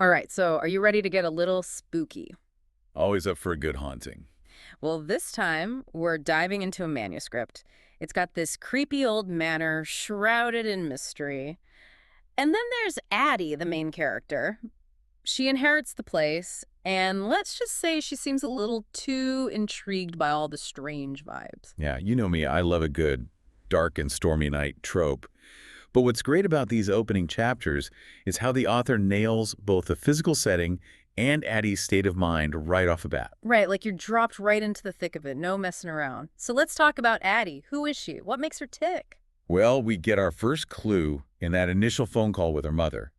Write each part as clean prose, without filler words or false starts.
All right, so are you ready to get a little spooky? Always up for a good haunting. Well, this time we're diving into a manuscript. It's got this creepy old manor shrouded in mystery. And then there's Addie, the main character. She inherits the place, and let's just say she seems a little too intrigued by all the strange vibes. Yeah, you know me, I love a good dark and stormy night trope. But what's great about these opening chapters is how the author nails both the physical setting and Addie's state of mind right off the bat. Right, like you're dropped right into the thick of it, no messing around. So let's talk about Addie. Who is she? What makes her tick? Well, we get our first clue in that initial phone call with her mother.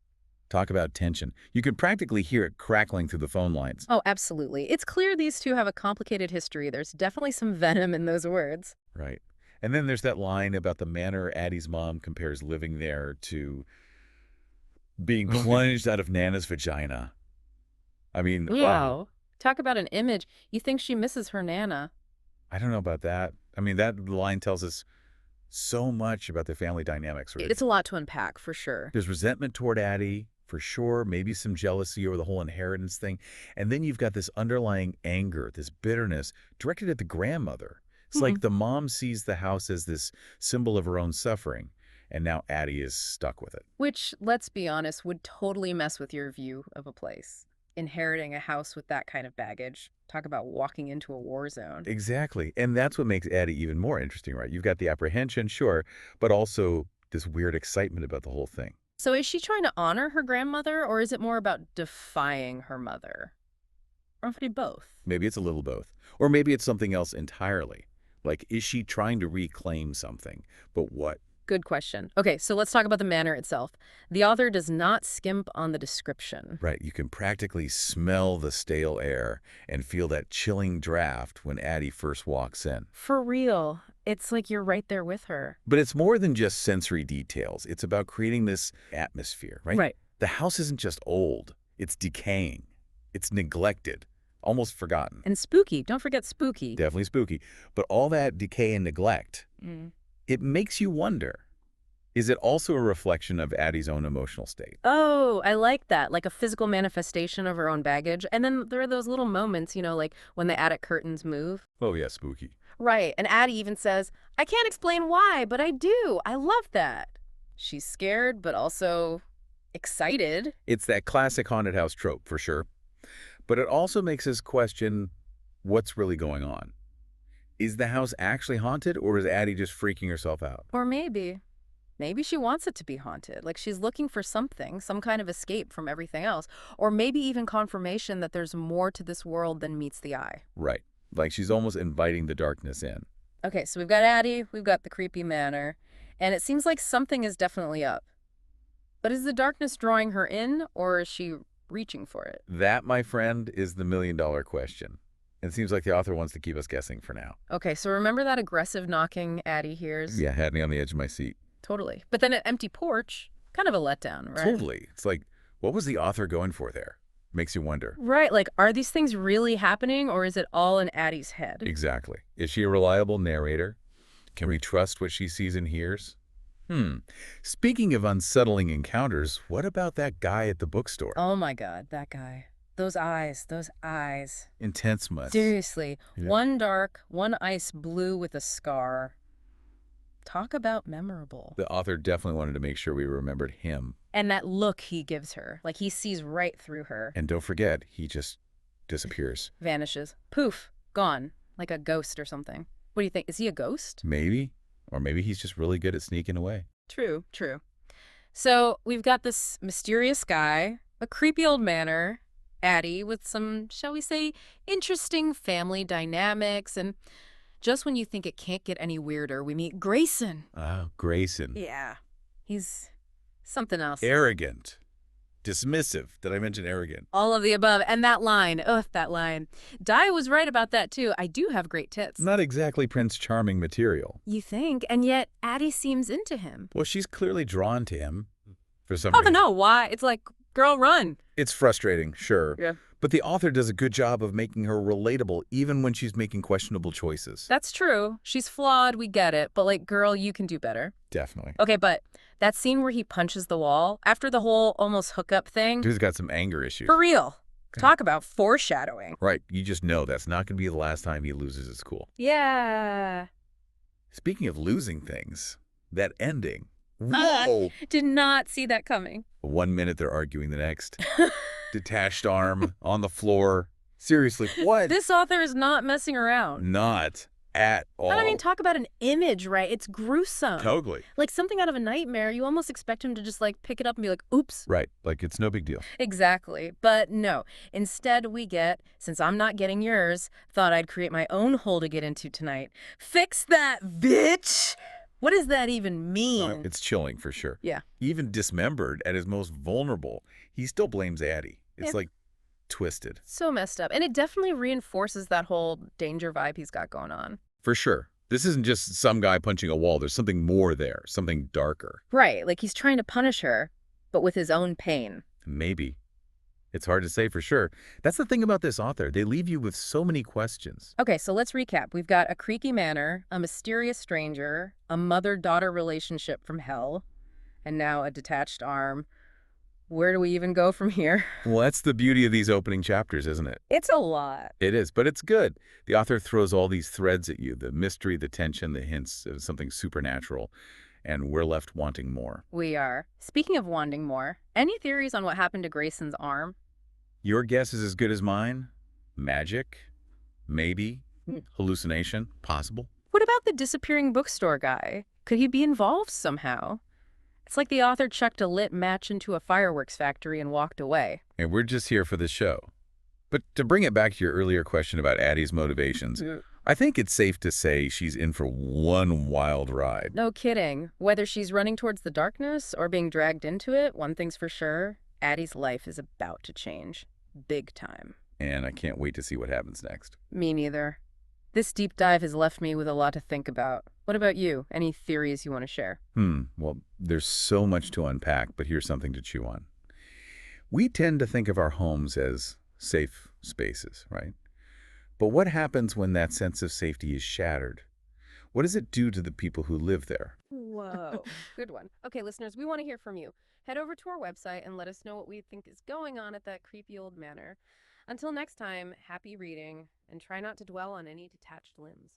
Talk about tension. You could practically hear it crackling through the phone lines. Oh, absolutely. It's clear these two have a complicated history. There's definitely some venom in those words. Right. And then there's that line about the manner Addie's mom compares living there to being plunged out of Nana's vagina. I mean, wow. Wow. Talk about an image. You think she misses her Nana. I don't know about that. I mean, that line tells us so much about the family dynamics, right? It's a lot to unpack, for sure. There's resentment toward Addie, for sure, maybe some jealousy over the whole inheritance thing. And then you've got this underlying anger, this bitterness directed at the grandmother. It's like the mom sees the house as this symbol of her own suffering, and now Addie is stuck with it. Which, let's be honest, would totally mess with your view of a place. Inheriting a house with that kind of baggage. Talk about walking into a war zone. Exactly. And that's what makes Addie even more interesting, right? You've got the apprehension, sure, but also this weird excitement about the whole thing. So is she trying to honor her grandmother, or is it more about defying her mother? Or maybe both? Maybe it's a little both. Or maybe it's something else entirely. Like, is she trying to reclaim something? But what? Good question. Okay, so let's talk about the manor itself. The author does not skimp on the description. Right, you can practically smell the stale air and feel that chilling draft when Addie first walks in. For real. It's like you're right there with her. But it's more than just sensory details. It's about creating this atmosphere, right? Right. The house isn't just old. It's decaying. It's neglected, almost forgotten. And spooky. Don't forget spooky. Definitely spooky. But all that decay and neglect, it makes you wonder, is it also a reflection of Addie's own emotional state? Oh, I like that. Like a physical manifestation of her own baggage. And then there are those little moments, like when the attic curtains move. Oh, yeah, spooky. Right. And Addie even says, I can't explain why, but I do. I love that. She's scared, but also excited. It's that classic haunted house trope, for sure. But it also makes us question what's really going on. Is the house actually haunted, or is Addie just freaking herself out? Or maybe she wants it to be haunted. Like she's looking for something, some kind of escape from everything else. Or maybe even confirmation that there's more to this world than meets the eye. Right. Like she's almost inviting the darkness in. Okay, so we've got Addie, we've got the creepy manor, and it seems like something is definitely up. But is the darkness drawing her in, or is she reaching for it? That, my friend, is the million-dollar question. It seems like the author wants to keep us guessing for now. Okay, so remember that aggressive knocking Addie hears? Yeah, had me on the edge of my seat. Totally. But then an empty porch, kind of a letdown, right? Totally. It's like, what was the author going for there? Makes you wonder. Right, like, are these things really happening, or is it all in Addie's head? Exactly. Is she a reliable narrator? Can we trust what she sees and hears? Speaking of unsettling encounters, what about that guy at the bookstore? Oh my God, that guy. Those eyes, those eyes. Intense much. Seriously, Yeah. one dark, one ice blue with a scar. Talk about memorable. The author definitely wanted to make sure we remembered him. And that look he gives her, like he sees right through her. And don't forget, he just disappears. Vanishes. Poof, gone, like a ghost or something. What do you think? Is he a ghost? Maybe. Or maybe he's just really good at sneaking away. True, true. So we've got this mysterious guy, a creepy old manor, Addie with some, shall we say, interesting family dynamics. And just when you think it can't get any weirder, we meet Grayson. Oh, Grayson. Yeah, he's something else. Arrogant. Dismissive. Did I mention arrogant? All of the above. And that line, ugh, that line. Di was right about that, too. I do have great tits. Not exactly Prince Charming material. You think? And yet Addie seems into him. Well, she's clearly drawn to him for some I reason. don't know why. It's like, girl, run. It's frustrating, sure. Yeah. But the author does a good job of making her relatable even when she's making questionable choices. That's true. She's flawed. We get it. But like, girl, you can do better. Definitely. Okay, but That scene where he punches the wall after the whole almost hookup thing. Dude's got some anger issues. For real. Okay. Talk about foreshadowing. Right. You just know that's not going to be the last time he loses his cool. Yeah. Speaking of losing things, that ending. Whoa! Did not see that coming. 1 minute they're arguing, the next. Detached arm on the floor. Seriously, what? This author is not messing around. Not at all. And I mean, talk about an image, right? It's gruesome. Totally. Like something out of a nightmare. You almost expect him to just like pick it up and be like, oops. Right. Like it's no big deal. Exactly. But no. Instead we get, since I'm not getting yours, thought I'd create my own hole to get into tonight. Fix that, bitch! What does that even mean? It's chilling for sure. Yeah. Even dismembered at his most vulnerable, he still blames Addie. It's Yeah. like twisted. So messed up. And it definitely reinforces that whole danger vibe he's got going on. For sure. This isn't just some guy punching a wall. There's something more there, something darker. Right. Like he's trying to punish her, but with his own pain. Maybe. It's hard to say for sure. That's the thing about this author. They leave you with so many questions. Okay, so let's recap. We've got a creaky manor, a mysterious stranger, a mother-daughter relationship from hell, and now a detached arm. Where do we even go from here? Well, that's the beauty of these opening chapters, isn't it? It's a lot. It is, but it's good. The author throws all these threads at you, the mystery, the tension, the hints of something supernatural, and we're left wanting more. We are. Speaking of wanting more, any theories on what happened to Grayson's arm? Your guess is as good as mine. Magic? Maybe. Hallucination? Possible. What about the disappearing bookstore guy? Could he be involved somehow? It's like the author chucked a lit match into a fireworks factory and walked away. And we're just here for the show. But to bring it back to your earlier question about Addie's motivations, I think it's safe to say she's in for one wild ride. No kidding. Whether she's running towards the darkness or being dragged into it, one thing's for sure, Addie's life is about to change. Big time. And I can't wait to see what happens next. Me neither. This deep dive has left me with a lot to think about. What about you? Any theories you want to share? Well, there's so much to unpack, but here's something to chew on. We tend to think of our homes as safe spaces, right? But what happens when that sense of safety is shattered? What does it do to the people who live there? Whoa. Good one. Okay, listeners, we want to hear from you. Head over to our website and let us know what we think is going on at that creepy old manor. Until next time, happy reading, and try not to dwell on any detached limbs.